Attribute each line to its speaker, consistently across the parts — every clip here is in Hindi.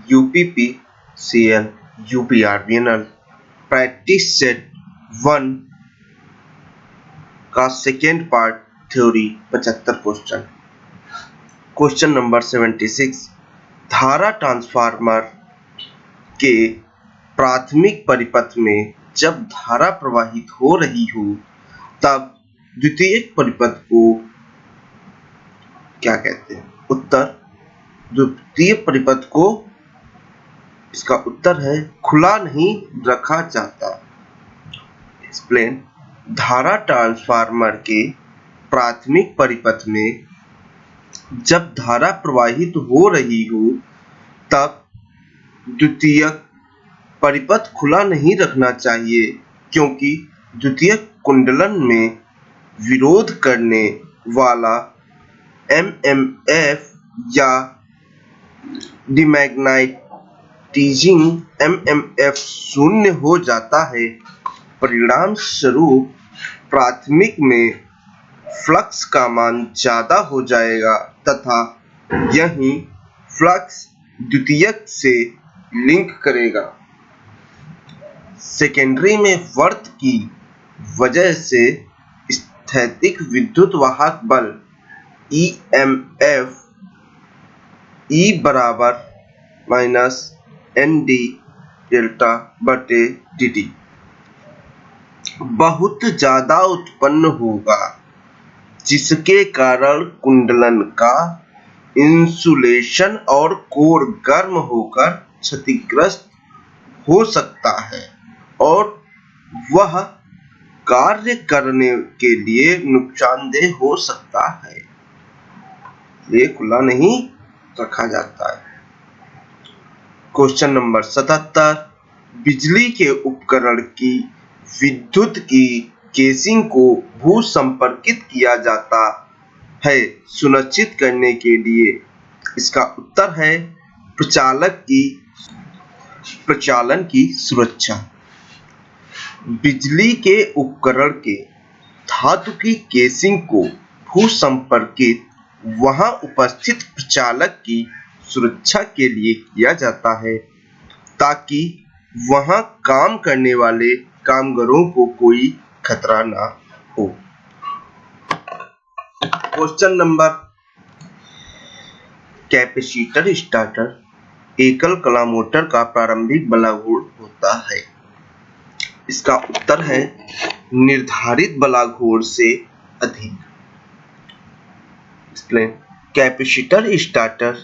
Speaker 1: यूपीपी सीएल यूपीआरबीएनएल प्रैक्टिस सेट 1 का second part theory 75 question. Question number 76, धारा ट्रांसफार्मर के प्राथमिक परिपथ में जब धारा प्रवाहित हो रही हो तब द्वितीयक परिपथ को क्या कहते हैं? उत्तर, द्वितीय परिपथ को, इसका उत्तर है खुला नहीं रखा जाता। एक्सप्लेन, धारा ट्रांसफार्मर के प्राथमिक परिपथ में जब धारा प्रवाहित हो रही हो तब द्वितीयक परिपथ खुला नहीं रखना चाहिए, क्योंकि द्वितीयक कुंडलन में विरोध करने वाला एमएमएफ या डिमैग्नेटाइजिंग एमएमएफ शून्य हो जाता है। परिणाम स्वरूप प्राथमिक में फ्लक्स का मान ज्यादा हो जाएगा तथा यही फ्लक्स द्वितीयक से लिंक करेगा। सेकेंडरी में वर्त की वजह से स्थैतिक विद्युत वाहक बल ईएमएफ E बराबर माइनस ND डेल्टा बटे dt बहुत ज्यादा उत्पन्न होगा, जिसके कारण कुंडलन का इंसुलेशन और कोर गर्म होकर क्षतिग्रस्त हो सकता है और वह कार्य करने के लिए नुकसानदेह हो सकता है। ये खुला नहीं रखा जाता है। क्वेश्चन नंबर 77, बिजली के उपकरण की विद्युत की केसिंग को भू संपर्कित किया जाता है सुनिश्चित करने के लिए। इसका उत्तर है प्रचालन की सुरक्षा। बिजली के उपकरण के धातु की केसिंग को भू संपर्कित वहां उपस्थित प्रचालक की सुरक्षा के लिए किया जाता है ताकि वहां काम करने वाले कामगारों को कोई खतरा ना हो। क्वेश्चन नंबर, कैपेसिटर स्टार्टर एकल कला मोटर का प्रारंभिक बलाघूर्ण होता है। इसका उत्तर है निर्धारित बलाघूर्ण से अधिक। एक्सप्लेन, कैपेसिटर स्टार्टर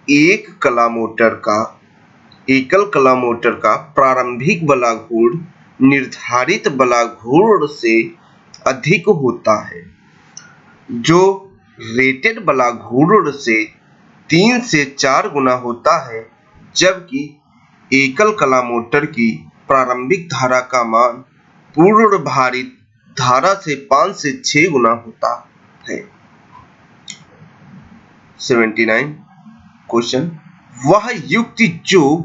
Speaker 1: एकल कला मोटर का प्रारंभिक बलाघूर्ण निर्धारित बलाघूर्ण से अधिक होता है, जो रेटेड बलाघूर्ण से 3 से 4 गुना होता है, जबकि एकल कला मोटर की प्रारंभिक धारा का मान पूर्ण भारित धारा से 5 से 6 गुना होता है। 79 क्वेश्चन, वह युक्ति जो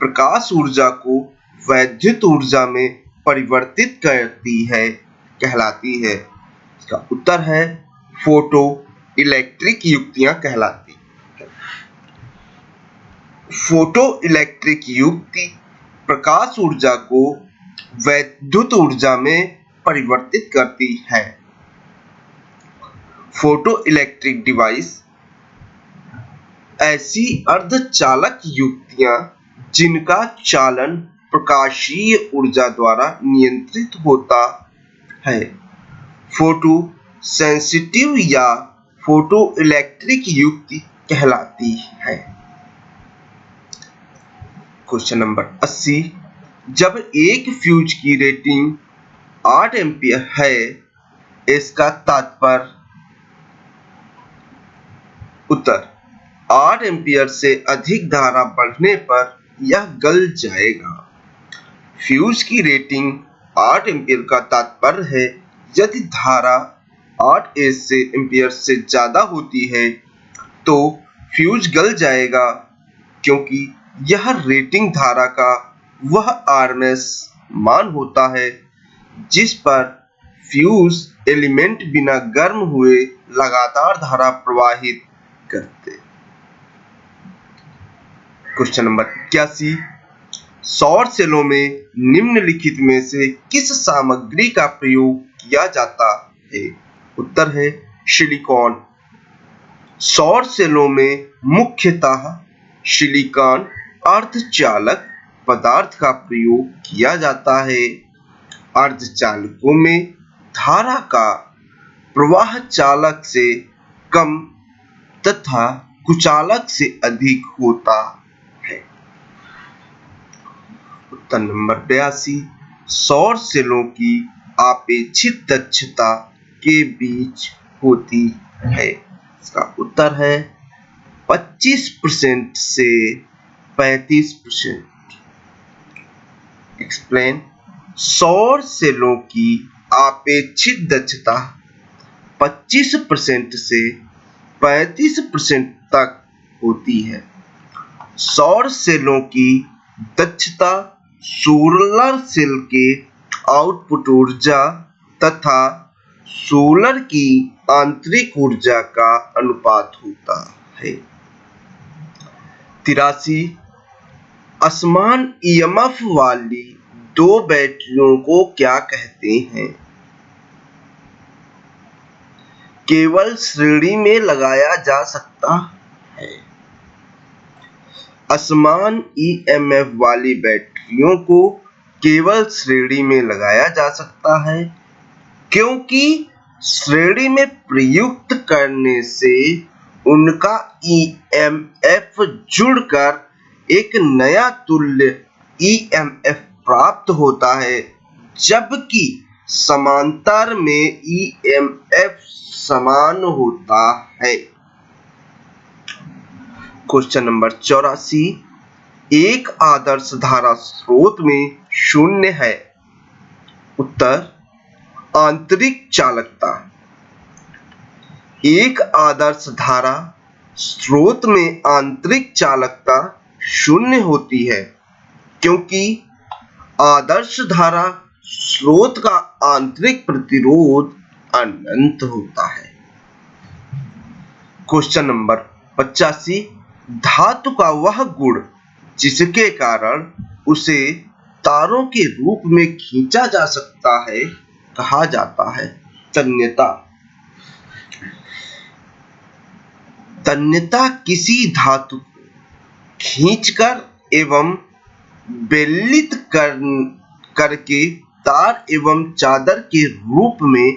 Speaker 1: प्रकाश ऊर्जा को वैद्युत ऊर्जा में परिवर्तित करती है कहलाती है। इसका उत्तर है फोटो इलेक्ट्रिक युक्तियां कहलाती है। फोटो इलेक्ट्रिक युक्ति प्रकाश ऊर्जा को वैद्युत ऊर्जा में परिवर्तित करती है। फोटो इलेक्ट्रिक डिवाइस ऐसी अर्धचालक युक्तियां जिनका चालन प्रकाशीय ऊर्जा द्वारा नियंत्रित होता है, फोटो सेंसिटिव या फोटो इलेक्ट्रिक युक्ति कहलाती है। क्वेश्चन नंबर 80, जब एक फ्यूज की रेटिंग 8 एम्पीयर है, इसका तात्पर्य। उत्तर, 8 एम्पीयर से अधिक धारा बढ़ने पर यह गल जाएगा। फ्यूज की रेटिंग 8 एम्पीयर का तात्पर्य है यदि धारा 8 एम्पीयर से ज्यादा होती है तो फ्यूज गल जाएगा, क्योंकि यह रेटिंग धारा का वह आरएमएस मान होता है जिस पर फ्यूज एलिमेंट बिना गर्म हुए लगातार धारा प्रवाहित करते। क्वेश्चन नंबर 81, सौर सेलों में निम्नलिखित में से किस सामग्री का प्रयोग किया जाता है? उत्तर है सिलिकॉन। सौर सेलों में मुख्यतः सिलिकॉन अर्धचालक पदार्थ का प्रयोग किया जाता है। अर्धचालकों में धारा का प्रवाह चालक से कम तथा कुचालक से अधिक होता है। उत्तर नंबर 82, सौर सेलों की आपेक्षिक दक्षता के बीच होती है। इसका उत्तर है 25% से 35%। एक्सप्लेन। सौर सेलों की आपेक्षिक दक्षता 25% से 35% तक होती है। सौर सेलों की दक्षता सोलर सेल के आउटपुट ऊर्जा तथा सोलर की आंतरिक ऊर्जा का अनुपात होता है। 83, असमान ईएमएफ वाली दो बैटरियों को क्या कहते हैं? केवल श्रेणी में लगाया जा सकता है। असमान ईएमएफ वाली बैटरियों को केवल श्रेणी में लगाया जा सकता है क्योंकि श्रेणी में प्रयुक्त करने से उनका ईएमएफ जुड़कर एक नया तुल्य ईएमएफ प्राप्त होता है, जबकि समांतर में ईएमएफ समान होता है। क्वेश्चन नंबर 84, एक आदर्श धारा स्रोत में शून्य है। उत्तर आंतरिक चालकता। एक आदर्श धारा स्रोत में आंतरिक चालकता शून्य होती है क्योंकि आदर्श धारा स्रोत का आंतरिक प्रतिरोध अनंत होता है। क्वेश्चन नंबर 85, धातु का वह गुण जिसके कारण उसे तारों के रूप में खींचा जा सकता है कहा जाता है तन्यता। तन्यता किसी धातु को खींचकर एवं बेलित करके तार एवं चादर के रूप में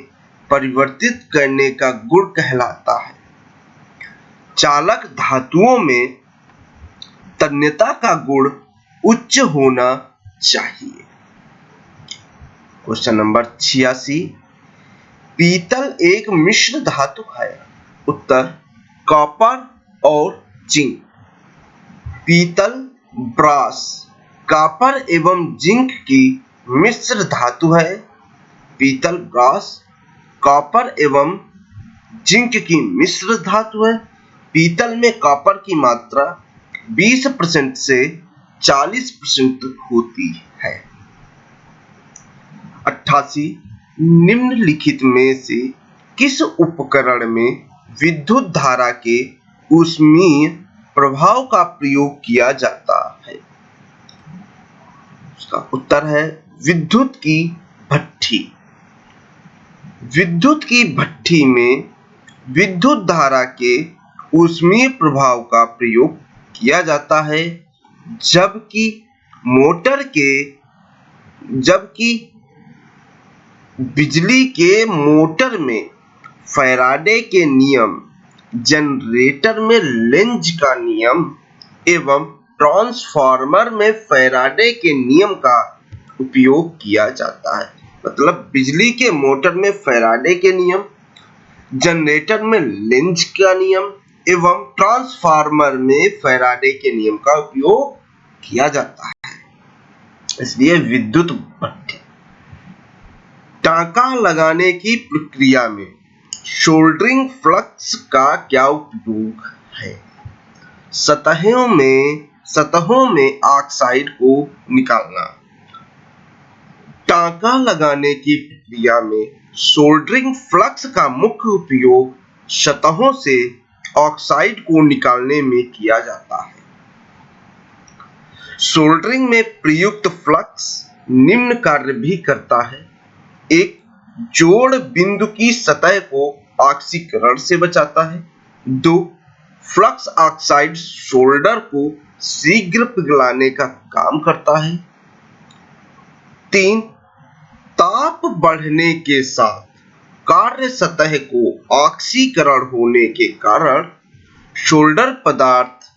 Speaker 1: परिवर्तित करने का गुण कहलाता है। चालक धातुओं में तन्यता का गुण उच्च होना चाहिए। क्वेश्चन नंबर 86, पीतल एक मिश्र धातु है। उत्तर कॉपर और जिंक। पीतल ब्रास कॉपर एवं जिंक की मिश्र धातु है। पीतल ब्रास कॉपर एवं जिंक की मिश्र धातु है। पीतल में कॉपर की मात्रा 20% से 40% होती है। 88, निम्नलिखित में से किस उपकरण में विद्युत धारा के ऊष्मीय प्रभाव का प्रयोग किया जाता है? उसका उत्तर है विद्युत की भट्ठी। विद्युत की भट्ठी में विद्युत धारा के ऊष्मीय प्रभाव का प्रयोग किया जाता है, जबकि बिजली के मोटर में फैराडे के नियम, जनरेटर में लेंज का नियम एवं ट्रांसफार्मर में फैराडे के नियम का उपयोग किया जाता है। मतलब बिजली के मोटर में फैराडे के नियम, जनरेटर में लेंज का नियम एवं ट्रांसफार्मर में फैराडे के नियम का उपयोग किया जाता है। इसलिए विद्युत भट्ठी। टांका लगाने की प्रक्रिया में सोल्डरिंग फ्लक्स का क्या उपयोग है? सतहों में ऑक्साइड को निकालना। टांका लगाने की प्रक्रिया में सोल्डरिंग फ्लक्स का मुख्य उपयोग सतहों से ऑक्साइड को निकालने में किया जाता है। सोल्डरिंग में प्रयुक्त फ्लक्स निम्न कार्य भी करता है। एक, जोड़ बिंदु की सतह को ऑक्सीकरण से बचाता है। 2, फ्लक्स ऑक्साइड सोल्डर को शीघ्र पिघलाने का काम करता है। 3, ताप बढ़ने के साथ कार्य सतह को ऑक्सीकरण होने के कारण सोल्डर पदार्थ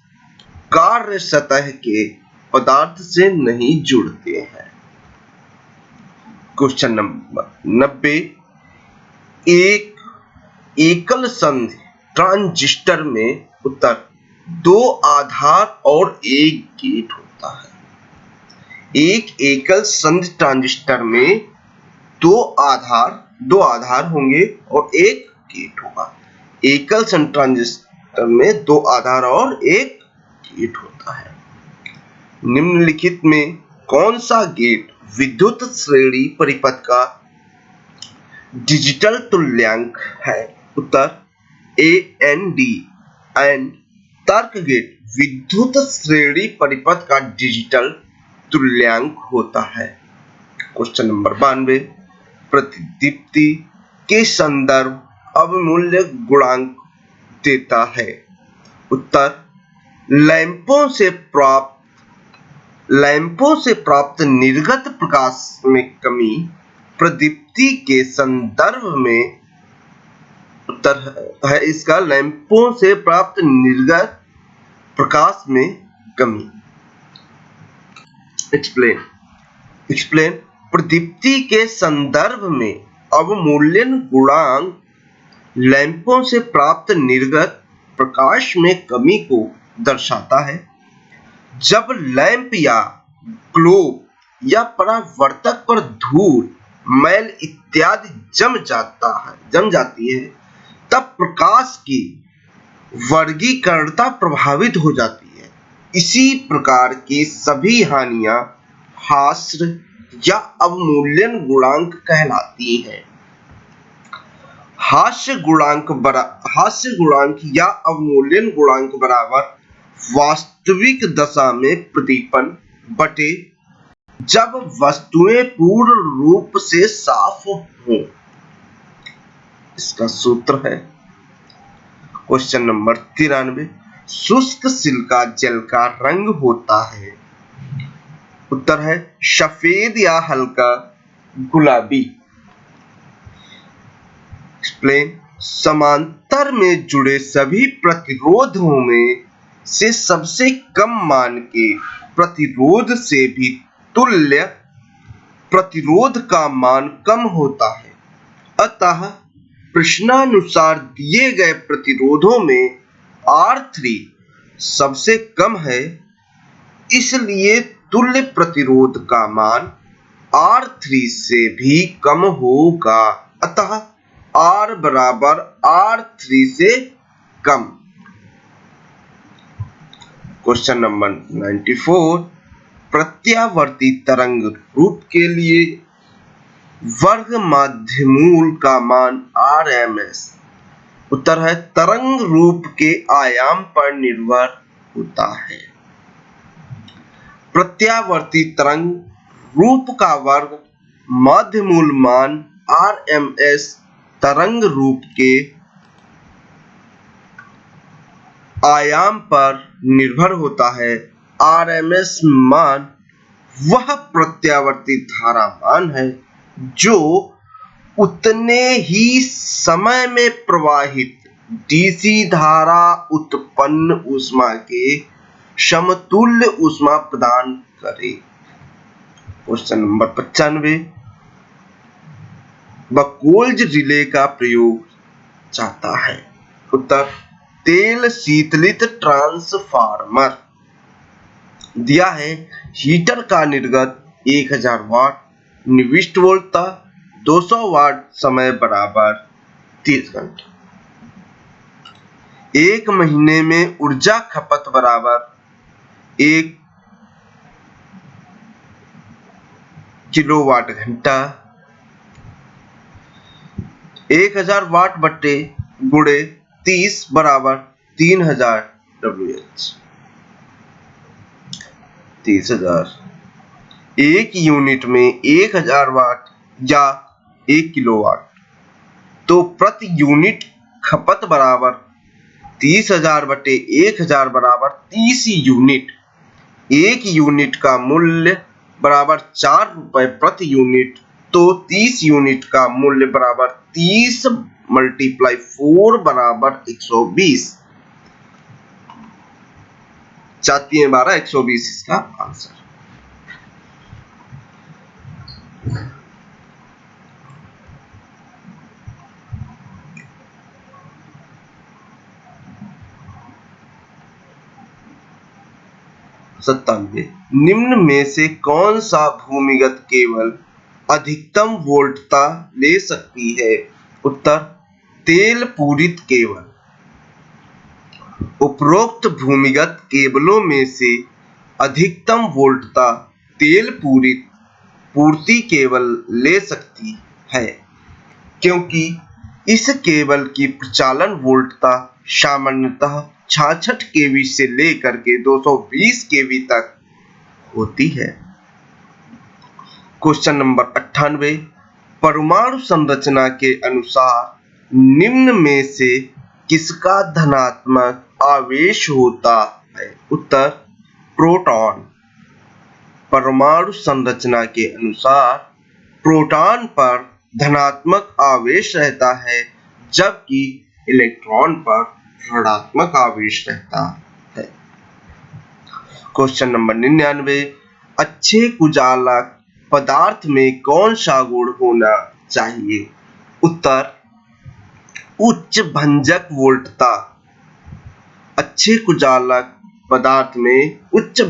Speaker 1: कार्य सतह के पदार्थ से नहीं जुड़ते हैं। क्वेश्चन नंबर 90, एक एकल संधि ट्रांजिस्टर में उत्तर 2 आधार और एक गेट होता है। एक एकल संधि ट्रांजिस्टर में दो आधार होंगे और एक गेट होगा। एकल संधि ट्रांजिस्टर में 2 आधार और एक गेट होता है। निम्नलिखित में कौन सा गेट विद्युत श्रेणी परिपथ का डिजिटल तुल्यांक है? उत्तर AND एंड तर्क गेट विद्युत श्रेणी परिपथ का डिजिटल तुल्यांक होता है। क्वेश्चन नंबर 92, प्रतिदीप्ति के संदर्भ अवमूल्य गुणांक देता है। उत्तर लैंपों से प्राप्त निर्गत प्रकाश में कमी प्रदीप्ति के संदर्भ में उत्तर है इसका लैंपों से प्राप्त निर्गत प्रकाश में कमी। एक्सप्लेन प्रदीप्ति के संदर्भ में अवमूल्यन गुणांक लैंपों से प्राप्त निर्गत प्रकाश में कमी को दर्शाता है। जब लैंप या ग्लोब या परावर्तक पर धूल, मैल इत्यादि जम जाती है तब प्रकाश की वर्गीकरणता प्रभावित हो जाती है। इसी प्रकार की सभी हानियां हास्य या अवमूल्यन गुणांक कहलाती हैं। हास्य गुणांक या अवमूल्यन गुणांक बराबर वास्तविक दशा में प्रदीपन बटे जब वस्तुएं पूर्ण रूप से साफ हों। इसका सूत्र है क्वेश्चन नंबर 93, शुष्क सिलिका जल का रंग होता है। उत्तर है सफेद या हल्का गुलाबी। एक्सप्लेन समांतर में जुड़े सभी प्रतिरोधों में से सबसे कम मान के प्रतिरोध से भी तुल्य प्रतिरोध का मान कम होता है। अतः प्रश्नानुसार दिए गए प्रतिरोधों में R3 सबसे कम है, इसलिए तुल्य प्रतिरोध का मान R3 से भी कम होगा। अतः R बराबर R3 से कम। क्वेश्चन नंबर 94, प्रत्यावर्ती तरंग रूप के लिए वर्ग माध्यमूल का मान RMS। उत्तर है तरंग रूप के आयाम पर निर्भर होता है। प्रत्यावर्ती तरंग रूप का वर्ग माध्यमूल मान RMS तरंग रूप के आयाम पर निर्भर होता है। RMS मान वह प्रत्यावर्ती धारा मान है जो उतने ही समय में प्रवाहित DC धारा उत्पन्न ऊष्मा के समतुल्य ऊष्मा प्रदान करे। क्वेश्चन नंबर 95, बकोल्ज रिले का प्रयोग चाहता है। उत्तर तेल शीतलित ट्रांसफार्मर दिया है। हीटर का निर्गत 1000 वाट, निविष्ट वोल्टता 200 वाट, समय बराबर 30 घंटे। एक महीने में ऊर्जा खपत बराबर 1 किलोवाट घंटा। 1000 वाट बटे गुणे 30 बराबर 3000 WH। 30,000। एक यूनिट में 1000 वाट या 1 किलोवाट, तो प्रति यूनिट खपत बराबर 30,000 बटे 1000 बराबर 30 यूनिट। एक यूनिट का मूल्य बराबर 4 रुपए प्रति यूनिट, तो 30 यूनिट का मूल्य बराबर 30 × 4 बराबर 120। 4×3=12, 120 इसका आंसर। निम्न में से कौन सा भूमिगत केबल अधिकतम वोल्टता ले सकती है? उत्तर तेल पूरित केबल। उपरोक्त भूमिगत केबलों में से अधिकतम वोल्टता तेल पूर्ति केबल ले सकती है, क्योंकि इस केबल की प्रचालन वोल्टता सामान्यतः 66 केवी से लेकर के 220 केवी तक होती है। क्वेश्चन नंबर 98, परमाणु संरचना के अनुसार निम्न में से किसका धनात्मक आवेश होता है? उत्तर प्रोटॉन। परमाणु संरचना के अनुसार प्रोटॉन पर धनात्मक आवेश रहता है, जबकि इलेक्ट्रॉन पर ऋणात्मक आवेश रहता है। क्वेश्चन नंबर 99, अच्छे कुचालक पदार्थ में कौन सा गुण होना चाहिए? उत्तर उच्च भंजक वोल्टता। अच्छे कुचालक पदार्थ में उच्च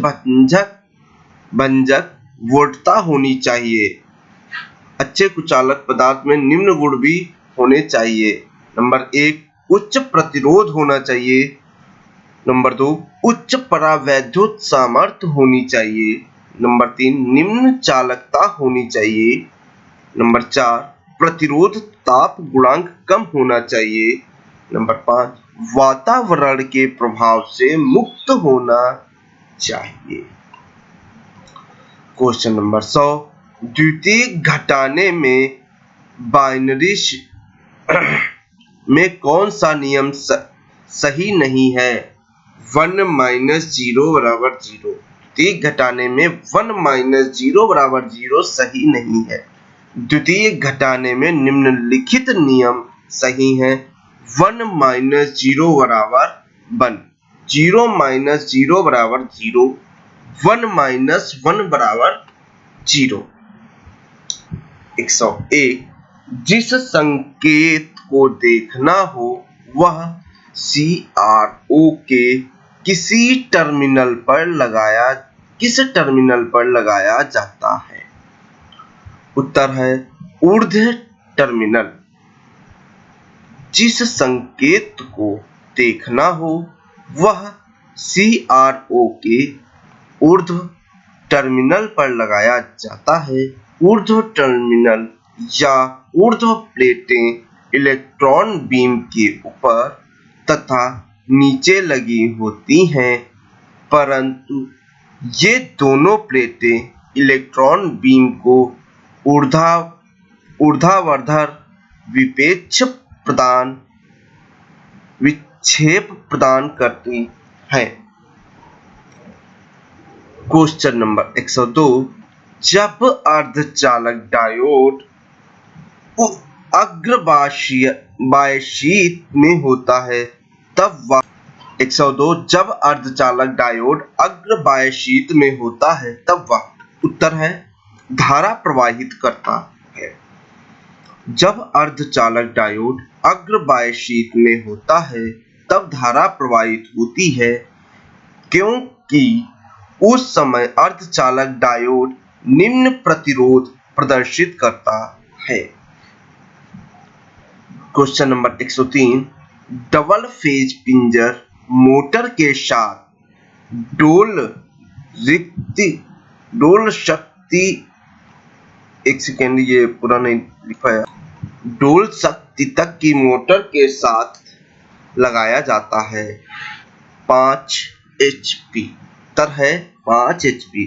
Speaker 1: भंजक वोल्टता होनी चाहिए। अच्छे कुचालक पदार्थ में निम्न गुण भी होने चाहिए। नंबर 1, उच्च प्रतिरोध होना चाहिए। नंबर 2, उच्च परावैद्युत सामर्थ्य होनी चाहिए। नंबर 3, निम्न चालकता होनी चाहिए। नंबर 4, प्रतिरोध ताप गुणांक कम होना चाहिए। नंबर 5, वातावरण के प्रभाव से मुक्त होना चाहिए। क्वेश्चन नंबर 100, द्वितीयक घटाने में बाइनरी में कौन सा नियम सही नहीं है? 1 - 0 = 0। द्वितीयक घटाने में 1 - 0 = 0 सही नहीं है। द्वितीयक घटाने में निम्नलिखित नियम सही हैं। 1 - 0 = 1, 0 - 0 = 0, 1 - 1 = 0। 101, जिस संकेत को देखना हो वह CRO के किस टर्मिनल पर लगाया जाता है? उत्तर है ऊर्ध्व टर्मिनल। जिस संकेत को देखना हो वह CRO के ऊर्ध्व टर्मिनल पर लगाया जाता है। ऊर्ध्व टर्मिनल या ऊर्ध्व प्लेटें इलेक्ट्रॉन बीम के ऊपर तथा नीचे लगी होती हैं, परंतु ये दोनों प्लेटें इलेक्ट्रॉन बीम को ऊर्ध्वाधर विक्षेप प्रदान करती हैं। क्वेश्चन नंबर 102, जब अर्धचालक डायोड अग्रबाह्यशीत में होता है तब वह 102, जब अर्धचालक डायोड अग्रबाह्यशीत में होता है तब वह उत्तर है धारा प्रवाहित करता है। जब अर्धचालक डायोड अग्रबाह्यशीत में होता है तब धारा प्रवाहित होती है, क्योंकि उस समय अर्धचालक डायोड निम्न प्रतिरोध प्रदर्शित करता है। क्वेश्चन नंबर 103, डबल फेज पिंजर मोटर के साथ डोल शक्ति, एक सेकेंड ये पूरा नहीं लिखा है, डोल शक्ति तक की मोटर के साथ लगाया जाता है 5 HP उत्तर है 5 HP।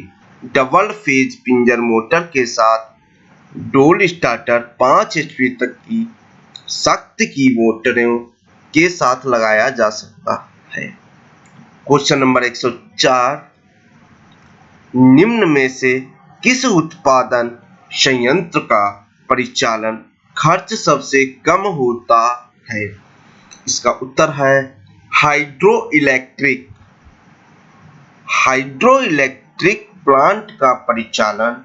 Speaker 1: डबल फेज पिंजर मोटर के साथ डोल स्टार्टर 5 HP तक की सख्त की मोटरों के साथ लगाया जा सकता है। क्वेश्चन नंबर 104, निम्न में से किस उत्पादन संयंत्र का परिचालन खर्च सबसे कम होता है? इसका उत्तर है हाइड्रो इलेक्ट्रिक प्लांट का परिचालन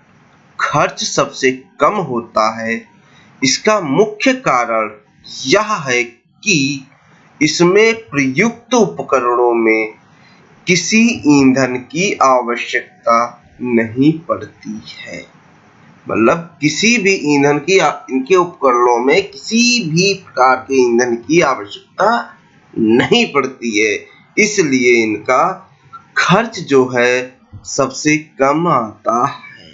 Speaker 1: खर्च सबसे कम होता है। इसका मुख्य कारण यह है कि इसमें प्रयुक्त उपकरणों में किसी ईंधन की आवश्यकता नहीं पड़ती है। मतलब किसी भी ईंधन की इनके उपकरणों में किसी भी प्रकार के ईंधन की आवश्यकता नहीं पड़ती है, इसलिए इनका खर्च जो है सबसे कम आता है।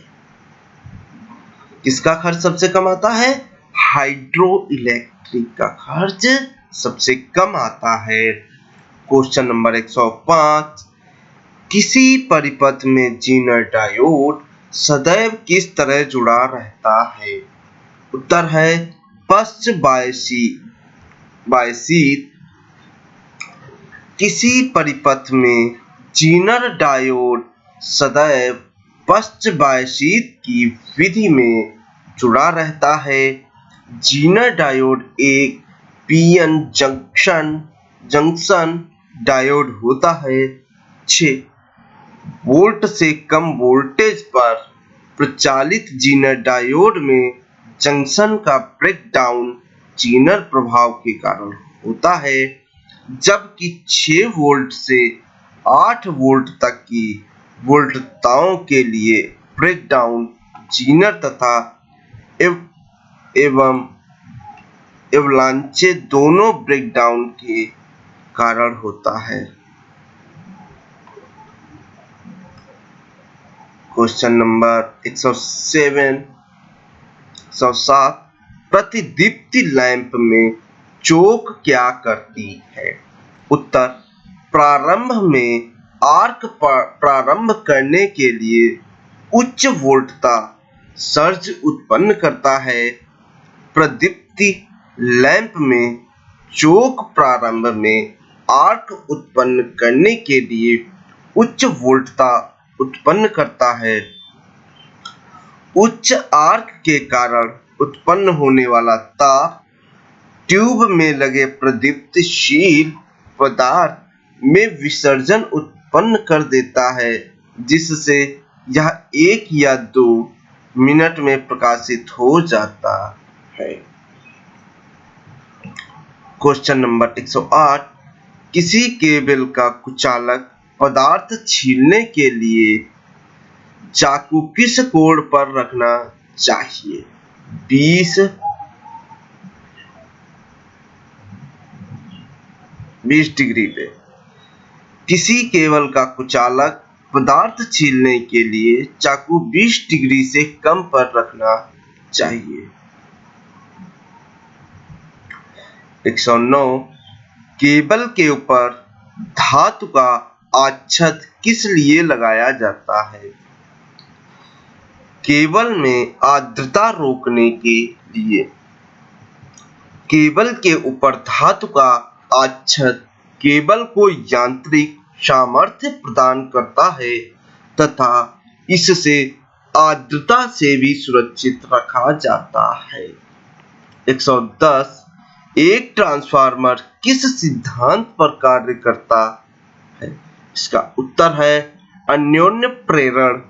Speaker 1: किसका खर्च सबसे कम आता है? हाइड्रो इलेक्ट्रिक का खर्च सबसे कम आता है। क्वेश्चन नंबर 105, किसी परिपथ में जीनर डायोड सदैव किस तरह जुड़ा रहता है? उत्तर है पश्च बायसीत। किसी परिपथ में जीनर डायोड सदैव पश्च बायसीत की विधि में जुड़ा रहता है। जीनर डायोड एक पीएन जंक्शन डायोड होता है। 6 वोल्ट से कम वोल्टेज पर प्रचालित जीनर डायोड में जंक्शन का ब्रेकडाउन जीनर प्रभाव के कारण होता है, जबकि 6 वोल्ट से 8 वोल्ट तक की वोल्टताओं के लिए ब्रेकडाउन जीनर तथा एवं एवलांचे दोनों ब्रेकडाउन के कारण होता है। क्वेश्चन नंबर 107, प्रतिदीप्ति लैंप में चोक क्या करती है? उत्तर प्रारंभ में आर्क प्रारंभ करने के लिए उच्च वोल्टता सर्ज उत्पन्न करता है। प्रदीप्ति लैंप में चोक प्रारंभ में आर्क उत्पन्न करने के लिए उच्च वोल्टता उत्पन्न करता है। उच्च आर्क के कारण उत्पन्न होने वाला ताप ट्यूब में लगे प्रदीप्तिशील पदार्थ में विसर्जन उत्पन्न कर देता है, जिससे यह 1 या 2 मिनट में प्रकाशित हो जाता है। क्वेश्चन नंबर 108, किसी केबल का कुचालक पदार्थ छीलने के लिए चाकू किस कोण पर रखना चाहिए? 20 डिग्री पे। किसी केबल का कुचालक पदार्थ छीलने के लिए चाकू 20 डिग्री से कम पर रखना चाहिए। 109, केबल के ऊपर धातु का आच्छद किस लिए लगाया जाता है? केबल में आर्द्रता रोकने के लिए। केबल के ऊपर धातु का आच्छद केबल को यांत्रिक सामर्थ्य प्रदान करता है तथा इससे आर्द्रता से भी सुरक्षित रखा जाता है। 110, एक ट्रांसफार्मर किस सिद्धांत पर कार्य करता है? इसका उत्तर है अन्योन्य प्रेरण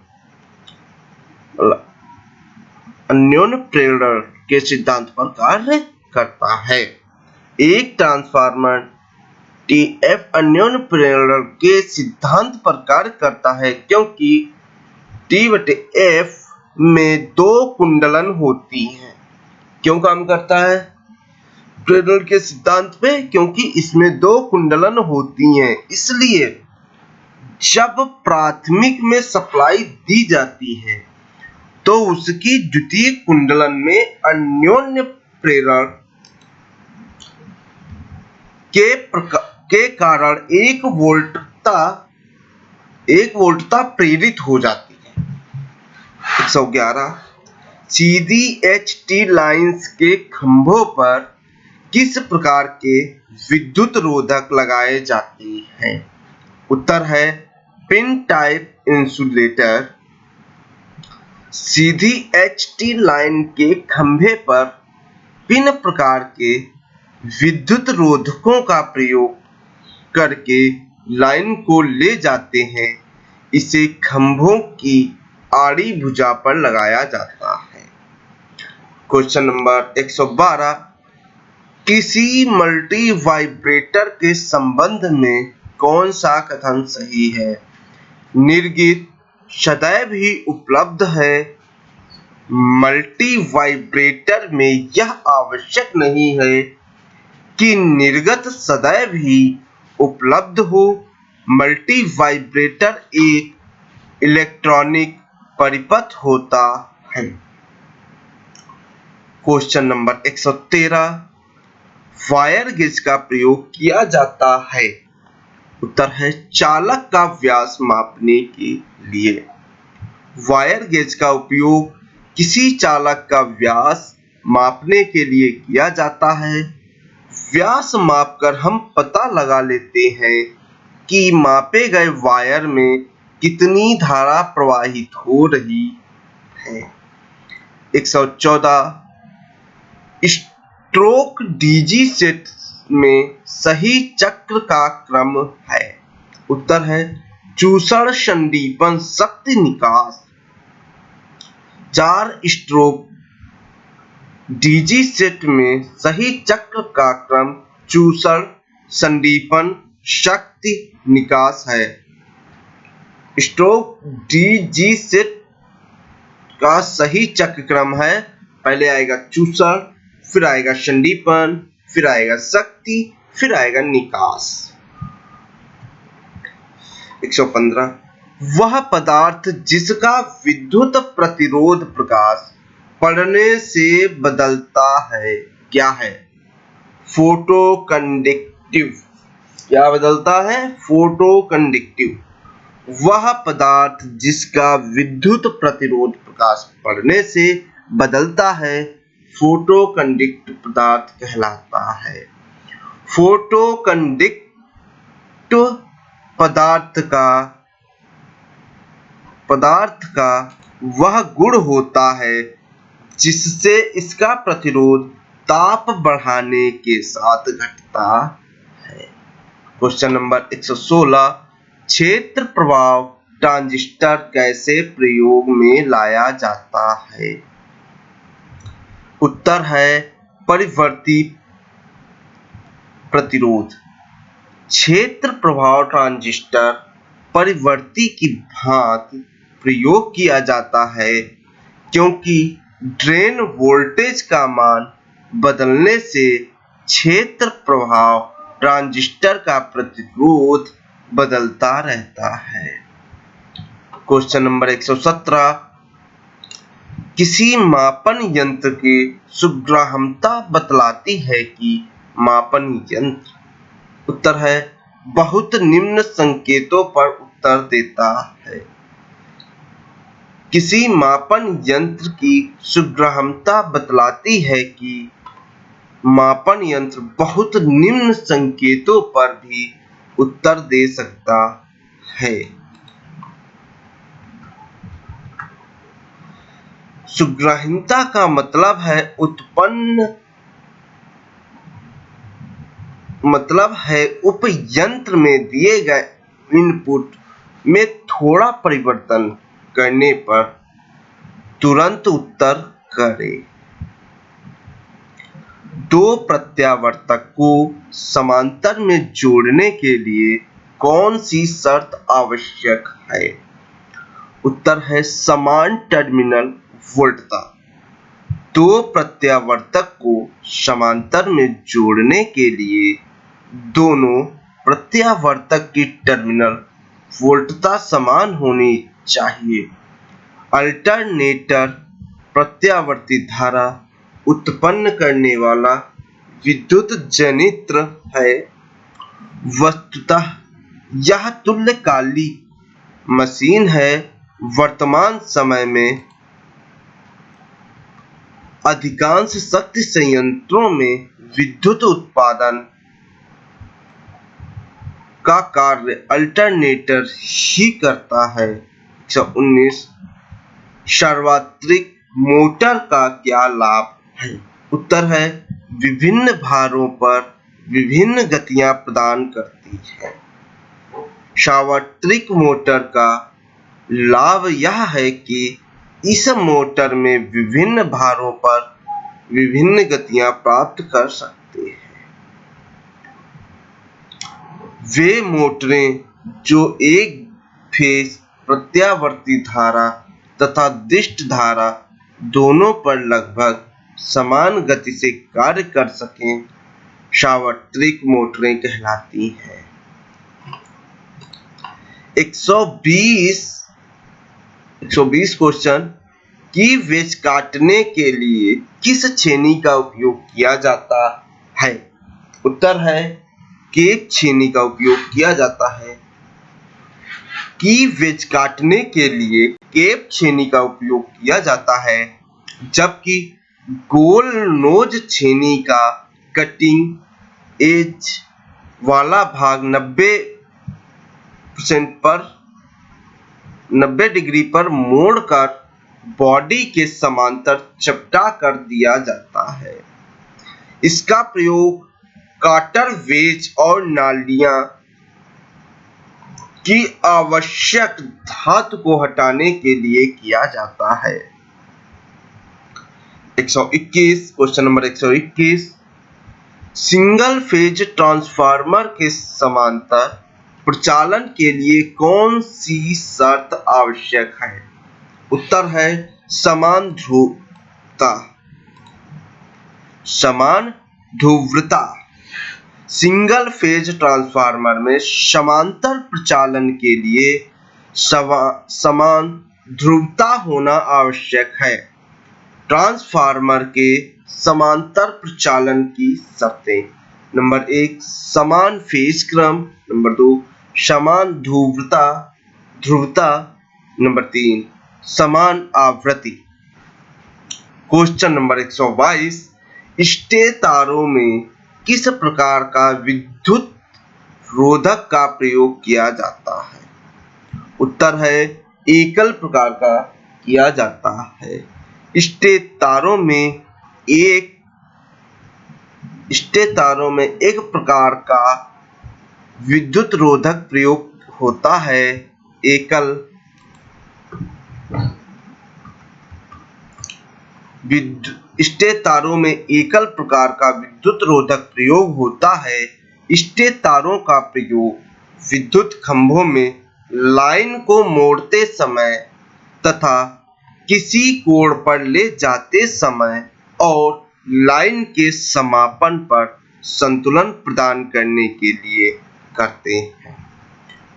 Speaker 1: के सिद्धांत पर कार्य करता है। एक ट्रांसफार्मर टीएफ अन्योन्य प्रेरण के सिद्धांत पर कार्य करता है क्योंकि टी/एफ में 2 कुंडलन होती हैं। क्यों काम करता है प्रेरण के सिद्धांत पे? क्योंकि इसमें 2 कुंडलन होती हैं, इसलिए जब प्राथमिक में सप्लाई दी जाती है तो उसकी द्वितीय कुंडलन में अन्योन्य प्रेरण के कारण 1 वोल्टता 1 वोल्टता प्रेरित हो जाती है। 111 सीधी HT लाइन्स के खंभों पर किस प्रकार के विद्युत रोधक लगाए जाते हैं? उत्तर है पिन टाइप इंसुलेटर। सीधी HT लाइन के खंभे पर पिन प्रकार के विद्युत रोधकों का प्रयोग करके लाइन को ले जाते हैं। इसे खंभों की आड़ी भुजा पर लगाया जाता है। क्वेश्चन नंबर 112 किसी मल्टी वाइब्रेटर के संबंध में कौन सा कथन सही है? निर्गीत सदैव ही उपलब्ध है। मल्टी वाइब्रेटर में यह आवश्यक नहीं है कि निर्गत सदैव ही उपलब्ध हो। मल्टी वाइब्रेटर एक इलेक्ट्रॉनिक परिपथ होता है। क्वेश्चन नंबर 113 वायर गेज का प्रयोग किया जाता है। उत्तर है चालक का व्यास मापने के लिए। वायर गेज का उपयोग किसी चालक का व्यास मापने के लिए किया जाता है। व्यास मापकर हम पता लगा लेते हैं कि मापे गए वायर में कितनी धारा प्रवाहित हो रही है। 114 स्ट्रोक डीजी सेट में सही चक्र का क्रम है। उत्तर है चूसण संदीपन शक्ति निकास। 4 स्ट्रोक डीजी सेट में सही चक्र का क्रम चूसण संदीपन शक्ति निकास है। स्ट्रोक डीजी सेट का सही चक्र क्रम है पहले आएगा चूसण, फिर आएगा संदीपन, फिर आएगा शक्ति, फिर आएगा निकास। 115 वह पदार्थ जिसका विद्युत प्रतिरोध प्रकाश पड़ने से बदलता है क्या है? फोटोकंडक्टिव। क्या बदलता है? फोटोकंडक्टिव। वह पदार्थ जिसका विद्युत प्रतिरोध प्रकाश पड़ने से बदलता है फोटोकंडक्टिव पदार्थ कहलाता है। फोटोकंडक्टिव पदार्थ का वह गुण होता है जिससे इसका प्रतिरोध ताप बढ़ाने के साथ घटता है। क्वेश्चन नंबर 116 क्षेत्र प्रभाव ट्रांजिस्टर कैसे प्रयोग में लाया जाता है? उत्तर है परिवर्ती प्रतिरोध। क्षेत्र प्रभाव ट्रांजिस्टर परिवर्ती की भांति प्रयोग किया जाता है क्योंकि ड्रेन वोल्टेज का मान बदलने से क्षेत्र प्रभाव ट्रांजिस्टर का प्रतिरोध बदलता रहता है। क्वेश्चन नंबर 117 किसी मापन यंत्र की सुग्राह्यता बतलाती है कि मापन यंत्र। उत्तर है बहुत निम्न संकेतों पर उत्तर देता है। किसी मापन यंत्र की सुग्राह्यता बतलाती है कि मापन यंत्र बहुत निम्न संकेतों पर भी उत्तर दे सकता है। सुग्राह्यता का मतलब है उपयंत्र में दिए गए इनपुट में थोड़ा परिवर्तन करने पर तुरंत उत्तर करे। 2 प्रत्यावर्तक को समांतर में जोड़ने के लिए कौन सी शर्त आवश्यक है? उत्तर है समान टर्मिनल वोल्टता। 2 प्रत्यावर्तक को समांतर में जोड़ने के लिए दोनों प्रत्यावर्तक की टर्मिनल वोल्टता समान होनी चाहिए। अल्टरनेटर प्रत्यावर्ती धारा उत्पन्न करने वाला विद्युत जनित्र है। वस्तुतः यह तुल्यकालिक मशीन है। वर्तमान समय में अधिकांश शक्ति संयंत्रों में विद्युत उत्पादन का कार्य अल्टरनेटर ही करता है। 119 सार्वत्रिक मोटर का क्या लाभ है? उत्तर है विभिन्न भारों पर विभिन्न गतियां प्रदान करती है। सार्वत्रिक मोटर का लाभ यह है कि इस मोटर में विभिन्न भारों पर विभिन्न गतियां प्राप्त कर सकते हैं। वे मोटरें जो एक फेज प्रत्यावर्ती धारा तथा दिष्ट धारा दोनों पर लगभग समान गति से कार्य कर सकें, सार्वत्रिक मोटरें कहलाती हैं। 120 क्वेश्चन की वेज काटने के लिए किस छेनी का उपयोग किया जाता है? उत्तर है केप छेनी का उपयोग किया जाता है। की वेज काटने के लिए केप छेनी का उपयोग किया जाता है, जबकि गोल नोज छेनी का कटिंग एज वाला भाग 90 डिग्री पर मोड़कर बॉडी के समांतर चपटा कर दिया जाता है। इसका प्रयोग काटर वेज और नालियां की आवश्यक धातु को हटाने के लिए किया जाता है। 121 question number 121 single phase transformer के समांतर प्रचालन के लिए कौन सी शर्त आवश्यक है? उत्तर है समान ध्रुवता। सिंगल फेज ट्रांसफार्मर में समांतर प्रचालन के लिए समान ध्रुवता होना आवश्यक है। ट्रांसफार्मर के समांतर प्रचालन की शर्तें: नंबर 1 समान फेज क्रम, नंबर 2 समान ध्रुवता, नंबर 3 समान आवृत्ति। क्वेश्चन नंबर 122 स्टेटरों में किस प्रकार का विद्युत रोधक का प्रयोग किया जाता है? उत्तर है एकल प्रकार का किया जाता है। स्टेटरों में एक प्रकार का विद्युत रोधक प्रयोग होता है। स्टेटरों में एकल प्रकार का विद्युत रोधक प्रयोग होता है। स्टेटरों का प्रयोग विद्युत खंभों में लाइन को मोड़ते समय तथा किसी कोण पर ले जाते समय और लाइन के समापन पर संतुलन प्रदान करने के लिए करते हैं।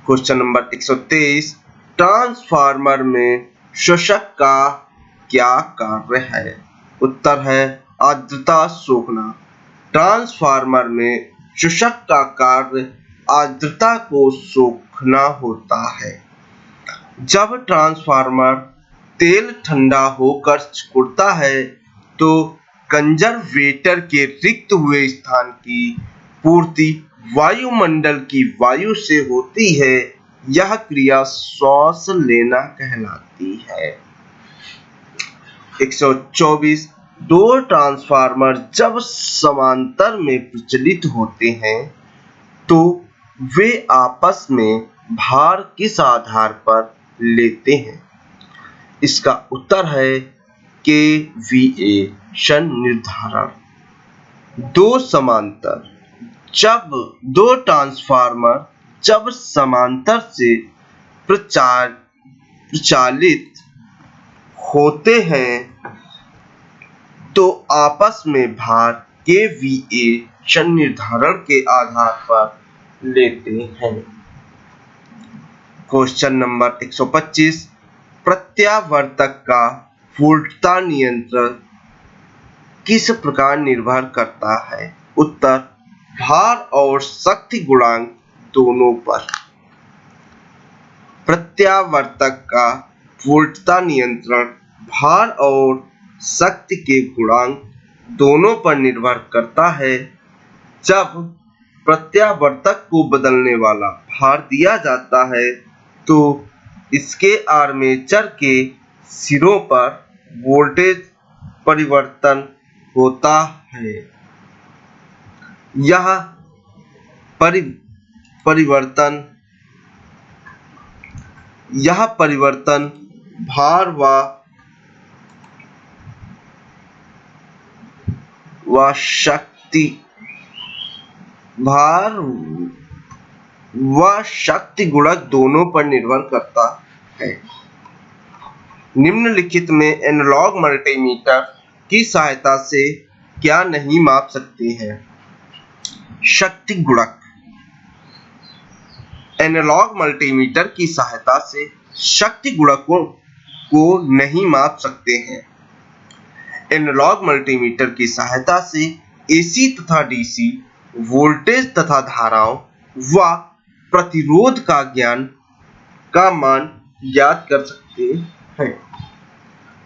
Speaker 1: क्वेश्चन नंबर 123 ट्रांसफार्मर में शोषक का क्या कार्य है? उत्तर है आर्द्रता सोखना। ट्रांसफार्मर में शोषक का कार्य आर्द्रता को सोखना होता है। जब ट्रांसफार्मर तेल ठंडा होकर सिकुड़ता है तो कंजर्वेटर के रिक्त हुए स्थान की पूर्ति वायुमंडल की वायु से होती है। यह क्रिया श्वास लेना कहलाती है। 124 दो ट्रांसफार्मर जब समांतर में प्रचलित होते हैं तो वे आपस में भार किस आधार पर लेते हैं? इसका उत्तर है केवीए शन निर्धारण। दो ट्रांसफार्मर जब समांतर से प्रचालित होते हैं तो आपस में भार केवीए शन निर्धारण के आधार पर लेते हैं। क्वेश्चन नंबर 125 प्रत्यावर्तक का वोल्टता नियंत्रण किस प्रकार निर्भर करता है? उत्तर भार और शक्ति गुणांक दोनों पर। प्रत्यावर्तक का वोल्टता नियंत्रण भार और शक्ति के गुणांक दोनों पर निर्भर करता है। जब प्रत्यावर्तक को बदलने वाला भार दिया जाता है तो इसके आर्मेचर के सिरों पर वोल्टेज परिवर्तन होता है। यह परिवर्तन भार व शक्ति गुणक दोनों पर निर्भर करता है। निम्नलिखित में एनालॉग मल्टीमीटर की सहायता से क्या नहीं माप सकते हैं? शक्ति गुणक। एनालॉग मल्टीमीटर की सहायता से शक्ति गुणकों को नहीं माप सकते हैं। एनालॉग मल्टीमीटर की सहायता से एसी तथा डीसी वोल्टेज तथा धाराओं व प्रतिरोध का मान ज्ञात कर सकते हैं।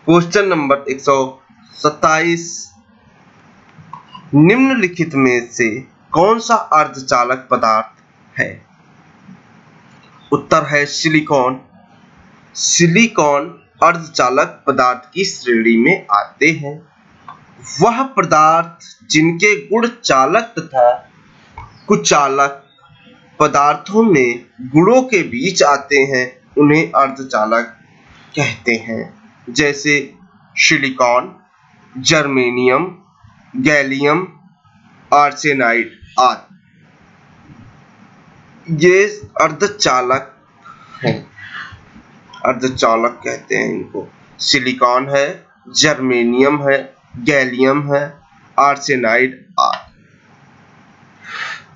Speaker 1: क्वेश्चन नंबर 127, निम्नलिखित में से कौन सा अर्धचालक पदार्थ है? उत्तर है सिलिकॉन। सिलिकॉन अर्धचालक पदार्थ की श्रेणी में आते हैं। वह पदार्थ जिनके गुण चालक तथा कुचालक पदार्थों में गुणों के बीच आते हैं उन्हें अर्धचालक कहते हैं, जैसे सिलिकॉन, जर्मेनियम, गैलियम आर्सेनाइड आदि। ये अर्धचालक हैं, अर्धचालक कहते हैं इनको। सिलिकॉन है, जर्मेनियम है, गैलियम है, आर्सेनाइड आदि।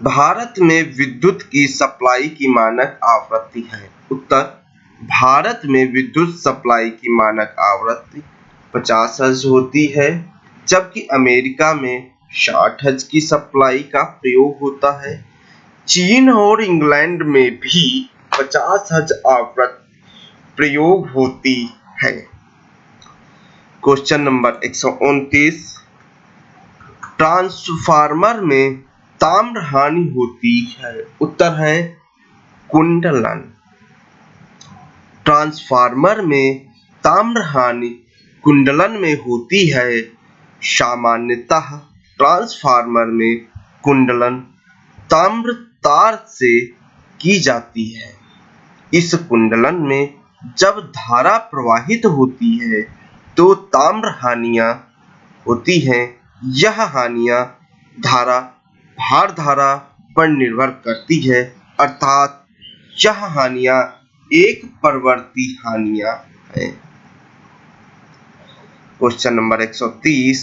Speaker 1: भारत में विद्युत की सप्लाई की मानक आवृत्ति है। उत्तर, भारत में विद्युत सप्लाई की मानक आवृत्ति 50 हर्ट्ज होती है, जबकि अमेरिका में 60 हर्ट्ज की सप्लाई का प्रयोग होता है। चीन और इंग्लैंड में भी 50 हर्ट्ज आवृत्ति प्रयोग होती है। क्वेश्चन नंबर 129, ट्रांसफार्मर में ताम्र हानि होती है। उत्तर है कुंडलन। ट्रांसफार्मर में ताम्र हानि कुंडलन में होती है। सामान्यतः ट्रांसफार्मर में कुंडलन ताम्र तार से की जाती है। इस कुंडलन में जब धारा प्रवाहित होती है तो ताम्र हानियां होती हैं। यह हानियां भार धारा पर निर्भर करती है, अर्थात यह हानियां एक परवर्ती हानियां हैं। क्वेश्चन नंबर 130,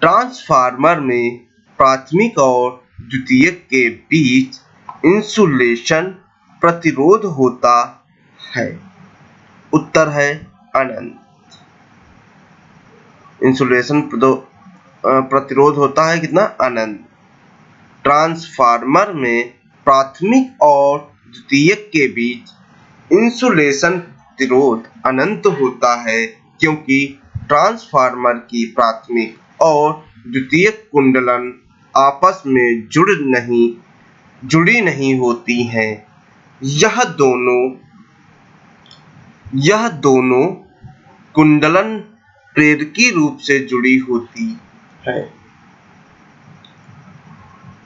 Speaker 1: ट्रांसफार्मर में प्राथमिक और द्वितीयक के बीच इंसुलेशन प्रतिरोध होता है। उत्तर है अनंत। इंसुलेशन प्रतिरोध होता है कितना? अनंत। ट्रांसफार्मर में प्राथमिक और द्वितीयक के बीच इंसुलेशन प्रतिरोध अनंत होता है, क्योंकि ट्रांसफार्मर की प्राथमिक और द्वितीयक कुंडलन आपस में जुड़ी नहीं होती हैं। यह दोनों कुंडलन प्रेरकी रूप से जुड़ी होती है।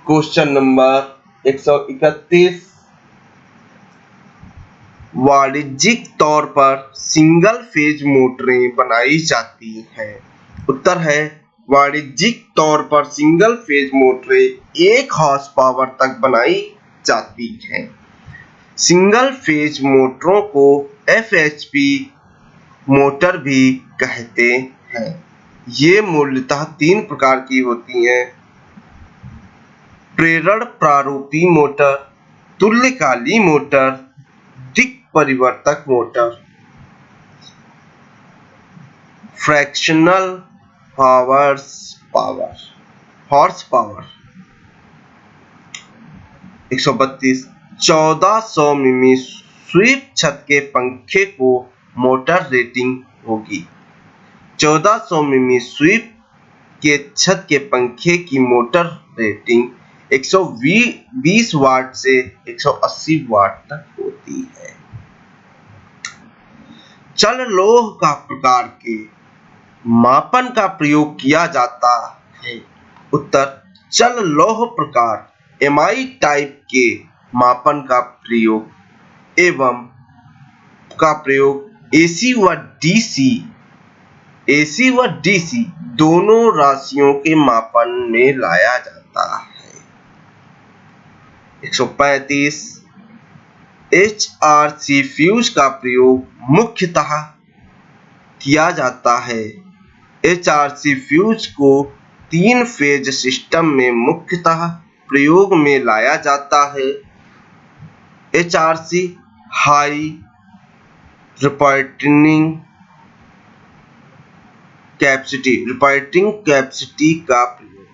Speaker 1: क्वेश्चन नंबर 131, वाणिज्यिक तौर पर सिंगल फेज मोटरें बनाई जाती हैं। उत्तर है वाणिज्यिक तौर पर सिंगल फेज मोटरें 1 हॉर्स पावर तक बनाई जाती हैं। सिंगल फेज मोटरों को FHP मोटर भी कहते हैं। ये मूलतः 3 प्रकार की होती हैं: प्रेरण प्रारूपी मोटर, तुल्यकाली मोटर, दिक् परिवर्तक मोटर। Fractional horse power. 132, 1400 मिमी स्वीप छत के पंखे को मोटर रेटिंग होगी। 1400 मिमी स्वीप के छत के पंखे की मोटर रेटिंग 120 वाट से 180 वाट तक होती है। चल लौह का प्रकार के मापन का प्रयोग किया जाता है। उत्तर, चल लौह प्रकार एमआई टाइप के मापन का प्रयोग एसी व डीसी दोनों राशियों के मापन में लाया जाता है। 135 HRC फ्यूज का प्रयोग मुख्यतः किया जाता है। HRC फ्यूज को 3 फेज सिस्टम में मुख्यतः प्रयोग में लाया जाता है। HRC हाई रिपॉर्टिंग कैपेसिटी का प्रयोग।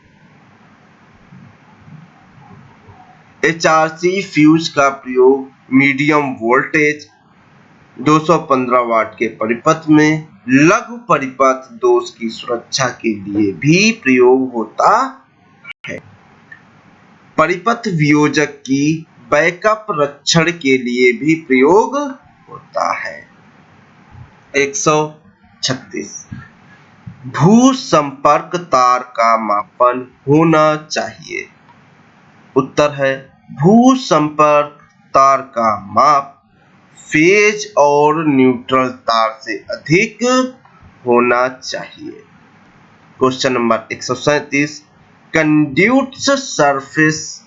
Speaker 1: HRC फ्यूज का प्रयोग मीडियम वोल्टेज 215 वाट के परिपथ में लघु परिपथ दोष की सुरक्षा के लिए भी प्रयोग होता है। परिपथ वियोजक की बैकअप रक्षण के लिए भी प्रयोग होता है। 136 भू संपर्क तार का मापन होना चाहिए। उत्तर है, भू संपर्क तार का माप फेज और न्यूट्रल तार से अधिक होना चाहिए। Question number 137 conduits surface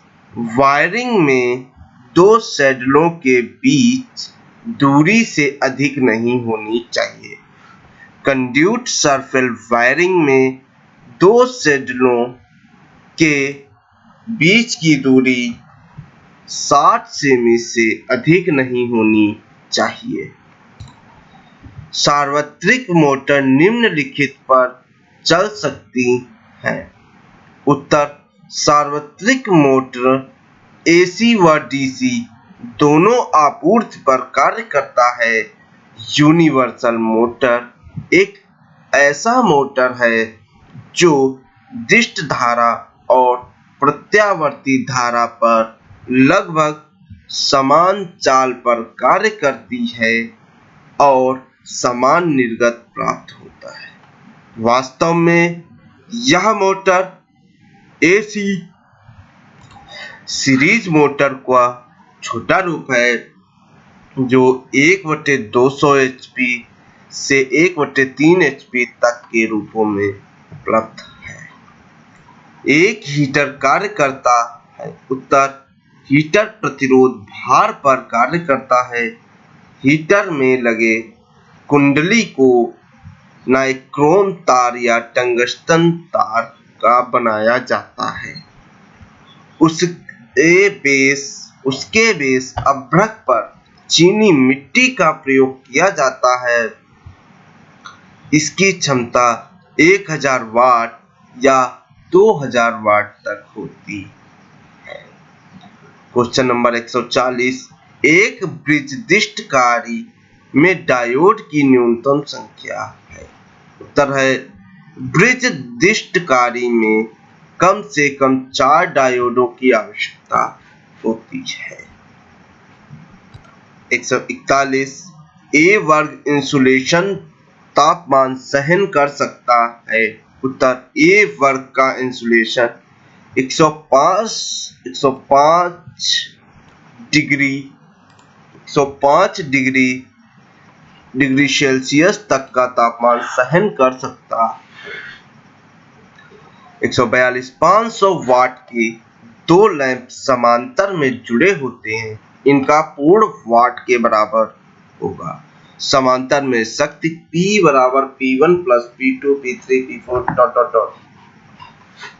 Speaker 1: wiring में 2 सैडलों के बीच दूरी से अधिक नहीं होनी चाहिए। कंड्यूट सरफेस वायरिंग में 2 सैडलों के बीच की दूरी 60 सेमी से अधिक नहीं होनी चाहिए। सार्वत्रिक मोटर निम्नलिखित पर चल सकती है। उत्तर, सार्वत्रिक मोटर एसी व डीसी दोनों आपूर्ति पर कार्य करता है। यूनिवर्सल मोटर एक ऐसा मोटर है जो दिष्ट धारा और प्रत्यावर्ती धारा पर लगभग समान चाल पर कार्य करती है और समान निर्गत प्राप्त होता है। वास्तव में यह मोटर एसी सीरीज मोटर का छोटा रूप है जो 1/200 HP से 1/3 HP तक के रूपों में उपलब्ध है। एक हीटर कार्य करता है। उत्तर, हीटर प्रतिरोध भार पर कार्य करता है। हीटर में लगे कुंडली को नाइक्रोम तार या टंगस्टन तार का बनाया जाता है। उसके बेस अभ्रक पर चीनी मिट्टी का प्रयोग किया जाता है। इसकी क्षमता 1000 वाट या 2000 वाट तक होती है। क्वेश्चन नंबर 140 एक ब्रिजदिष्टकारी में डायोड की न्यूनतम संख्या है। उत्तर है, ब्रिजदिष्टकारी में कम से कम 4 डायोडों की आवश्यकता होती है। 141 ए वर्ग इंसुलेशन तापमान सहन कर सकता है। उत्तर, ए वर्ग का इंसुलेशन 105 डिग्री सेल्सियस तक का तापमान सहन कर सकता है। 142 500 वाट के 2 लैंप समांतर में जुड़े होते हैं। इनका पूर्ण वाट के बराबर होगा। समांतर में शक्ति P बराबर P1 plus P2 P3 P4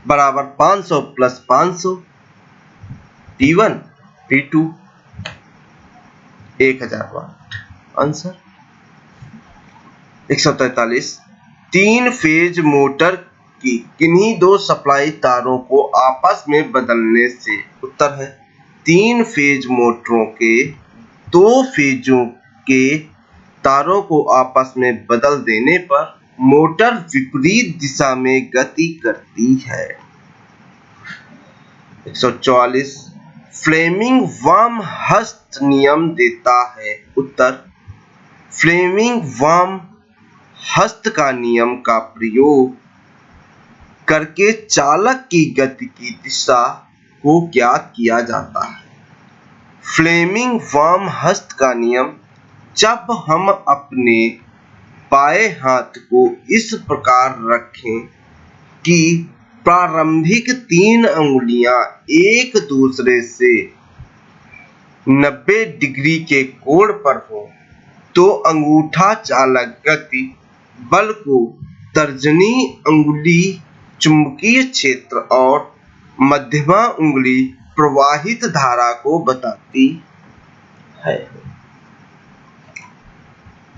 Speaker 1: बराबर 500 प्लस 500 P1 P2 1000 वाट। आंसर 143 3 फेज मोटर की किन्हीं 2 सप्लाई तारों को आपस में बदलने से। उत्तर है, 3 फेज मोटरों के दो फेजों के तारों को आपस में बदल देने पर मोटर विपरीत दिशा में गति करती है। 144 फ्लेमिंग वाम हस्त नियम देता है। उत्तर फ्लेमिंग वाम हस्त का नियम का प्रयोग करके चालक की गति की दिशा को ज्ञात किया जाता है। फ्लेमिंग वाम हस्त का नियम जब हम अपने बाएं हाथ को इस प्रकार रखें कि प्रारंभिक 3 अंगुलियां एक दूसरे से 90 डिग्री के कोण पर हो, तो अंगूठा चालक गति बल को तर्जनी अंगुली चुंबकीय क्षेत्र और मध्यमा अंगुली प्रवाहित धारा को बताती है।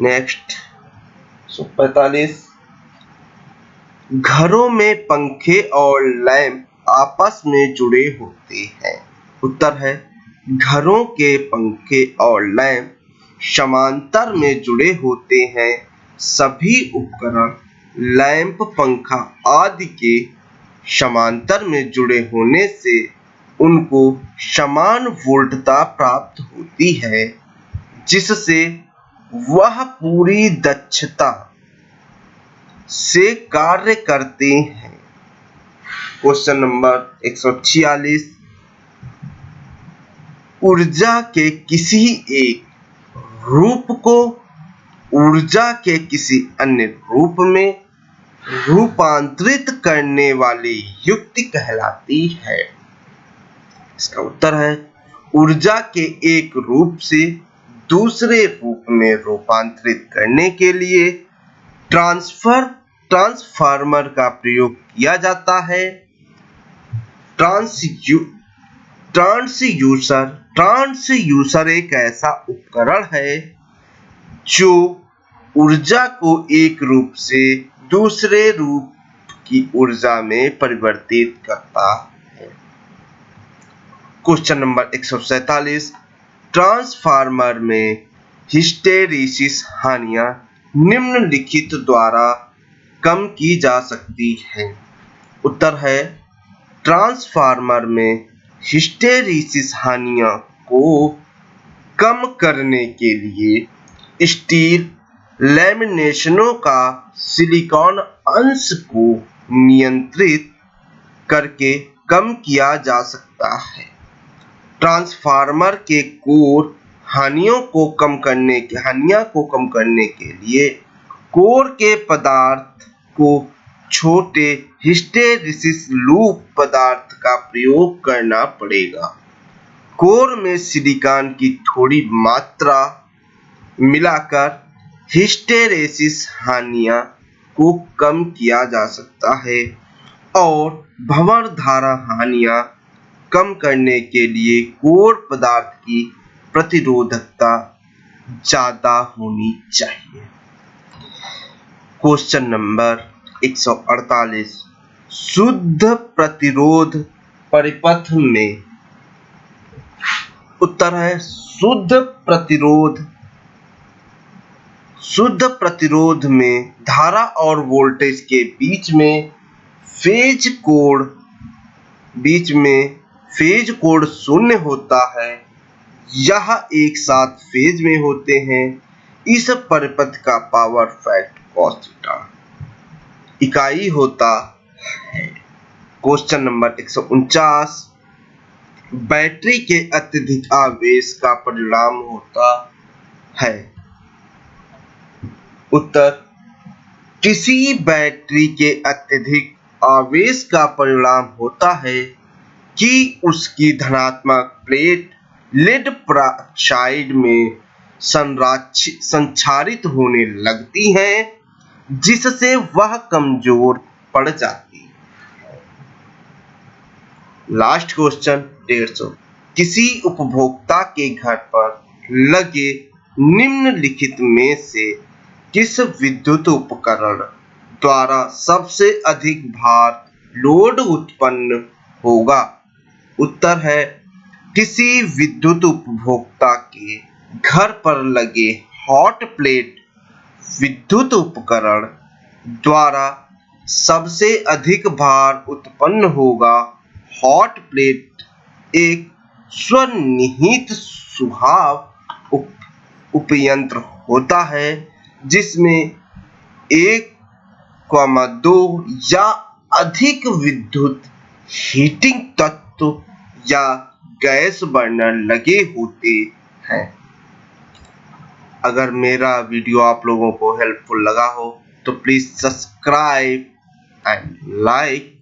Speaker 1: नेक्स्ट 145 घरों में पंखे और लैंप आपस में जुड़े होते हैं। उत्तर है घरों के पंखे और लैंप समांतर में जुड़े होते हैं। सभी उपकरण लैंप, पंखा आदि के समांतर में जुड़े होने से उनको समान वोल्टता प्राप्त होती है, जिससे वह पूरी दक्षता से कार्य करते हैं। क्वेश्चन नंबर 146 ऊर्जा के किसी एक रूप को ऊर्जा के किसी अन्य रूप में रूपांतरित करने वाली युक्ति कहलाती है। इसका उत्तर है ऊर्जा के एक रूप से दूसरे रूप में रूपांतरित करने के लिए ट्रांसफार्मर का प्रयोग किया जाता है। ट्रांसड्यूसर एक ऐसा उपकरण है जो ऊर्जा को एक रूप से दूसरे रूप की ऊर्जा में परिवर्तित करता है। क्वेश्चन नंबर 147 ट्रांसफार्मर में हिस्टैरिसीस हानियां निम्नलिखित द्वारा कम की जा सकती हैं। उत्तर है ट्रांसफार्मर में हिस्टैरिसीस हानियों को कम करने के लिए स्टील लैमिनेशनों का सिलिकॉन अंश को नियंत्रित करके कम किया जा सकता है। ट्रांसफार्मर के कोर हानियों को कम करने के लिए कोर के पदार्थ को छोटे हिस्टैरिसीस लूप पदार्थ का प्रयोग करना पड़ेगा। कोर में सिलिकॉन की थोड़ी मात्रा मिलाकर हिस्टैरिसीस हानियों को कम किया जा सकता है और भंवर धारा हानियां कम करने के लिए कोर पदार्थ की प्रतिरोधकता ज्यादा होनी चाहिए। क्वेश्चन नंबर 148 शुद्ध प्रतिरोध परिपथ में उत्तर है शुद्ध प्रतिरोध में धारा और वोल्टेज के बीच में फेज कोण शून्य होता है। यह एक साथ फेज में होते हैं। इस परिपथ का पावर फैक्टर cos थीटा इकाई होता है। क्वेश्चन नंबर 149 बैटरी के अत्यधिक आवेश का परिणाम होता है। उत्तर किसी बैटरी के अत्यधिक आवेश का परिणाम होता है कि उसकी धनात्मक प्लेट लेड पेरोक्साइड में संचारित होने लगती है, जिससे वह कमजोर पड़ जाती है। लास्ट क्वेश्चन 150 किसी उपभोक्ता के घर पर लगे निम्नलिखित में से किस विद्युत उपकरण द्वारा सबसे अधिक भार लोड उत्पन्न होगा। उत्तर है किसी विद्युत उपभोक्ता के घर पर लगे हॉट प्लेट विद्युत उपकरण द्वारा सबसे अधिक भार उत्पन्न होगा। हॉट प्लेट एक स्वनिहित स्वभाव उपयंत्र होता है जिसमें 1,2 या अधिक विद्युत हीटिंग तत्व या गैस बर्नर लगे होते हैं। अगर मेरा वीडियो आप लोगों को हेल्पफुल लगा हो तो please subscribe and like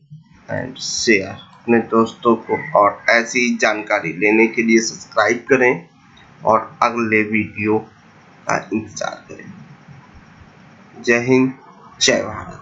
Speaker 1: and share अपने दोस्तों को, और ऐसी जानकारी लेने के लिए सब्सक्राइब करें और अगले वीडियो का इंतजार करें। जय हिंद, जय भारत।